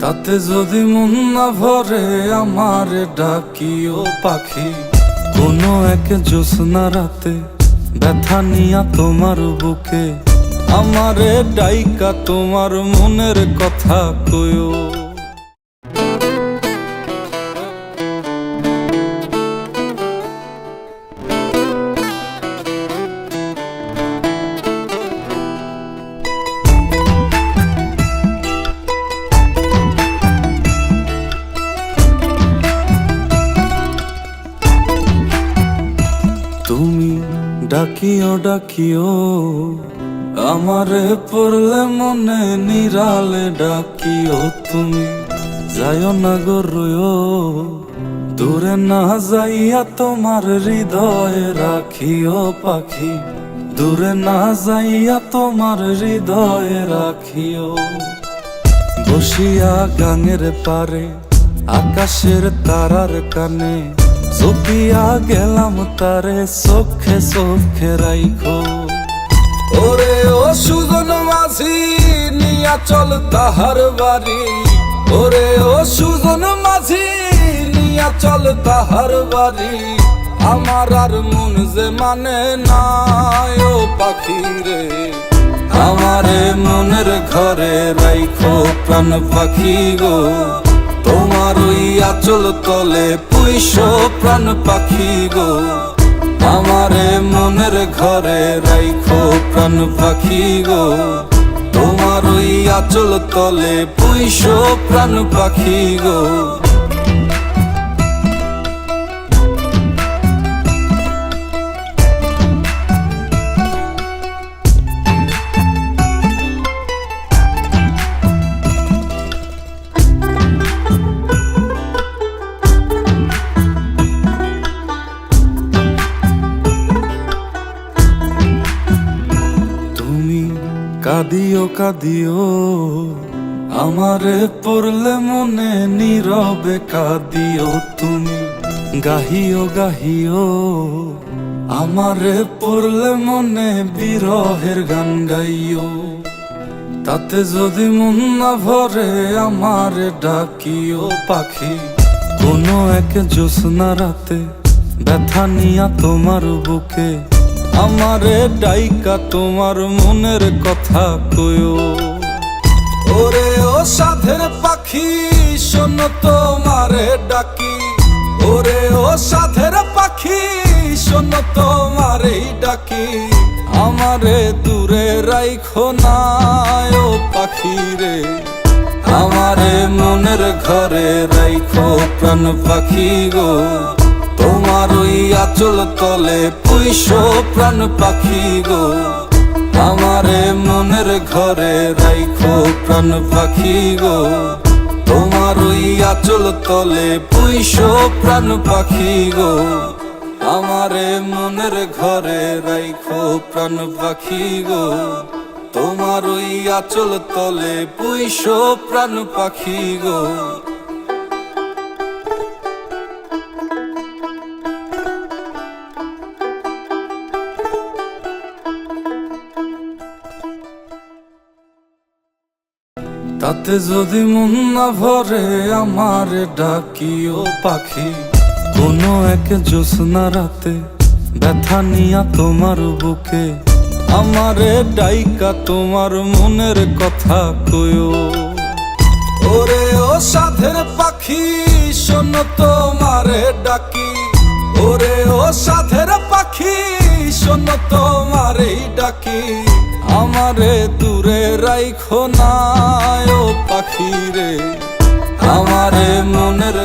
তাতে যদি মন না ভরে আমারে ডাকিও পাখি। কোনো এক জ্যোৎস্না রাতে ব্যথা নিয়া তোমার বুকে আমারে ডাইকা তোমার মনের কথা কইও। তুমি ডাকিও ডাকিও আমারে পড়লে মনে নিরালে ডাকিও। তুমি যাইও না গো রইও দূরে না যাইয়া তোমার হৃদয়ে রাখিও পাখি। দূরে না যাইয়া তোমার হৃদয়ে রাখিও। বসিয়া গাঙের পারে আকাশের তারার কানে জপিয়া গেলাম তারে চোখে চোখে রাইখো। ওরে ও সুজন মাঝি নিয়া চল তাহার বাড়ি। ওরে ও সুজন মাঝি নিয়া চল তাহার বাড়ি। আমার আর মন যে মানে না ও পাখি রে। আমারে মনের ঘরে রাইখো প্রাণ পাখি গো। তোমার ওই আঁচল তলে পুইশো প্রাণ পাখি গো। আমারে মনের ঘরে রাইখো প্রাণ পাখি গো। তোমার ওই আঁচল তলে পুইশো প্রাণ পাখি গো। কাঁদিও কাঁদিও আমারে পড়লে মনে নীরবে কাঁদিও। তুমি গাহিও গাহিও আমারে পড়লে মনে বিরহের গান গাইও। তাতে যদি মন না ভরে আমারে ডাকিও পাখি। কোনো এক জ্যোৎস্না রাতে ব্যথা নিয়া তোমার বুকে আমারে ডাইকা তোমার মনের কথা কইও। ওরে ও সাধের পাখি শোনো তোমারে ডাকি। ওরে ও সাধের পাখি শোনো তোমারে ডাকি। আমারে দূরে রাইখো না ও পাখি রে। আমারে মনের ঘরে রাইখো প্রাণ পাখি গো। তোমার ওই আঁচল তলে পুইশো প্রাণ পাখি গো। আমারে মনের ঘরে রাইখো প্রাণ পাখি গো। তোমার ওই আঁচল তলে পুইশো প্রাণ পাখি গো। আমারে মনের ঘরে রাইখো প্রাণ পাখি গো। তোমার ওই আঁচল তলে পুইশো প্রাণ পাখি গো। তাতে যদি মন না ভরে আমারে ডাকিও পাখি। কোনো এক জ্যোৎস্না রাতে ব্যথা নিয়া তোমার বুকে আমারে ডাইকা তোমার মনের কথা কইও। ওরে ও সাধের পাখি শোনো তোমারে ডাকি। ওরে ও সাধের পাখি শোনো তোমারে ডাকি। আমারে দূরে রাইখো না ও পাখি রে। আমারে মনের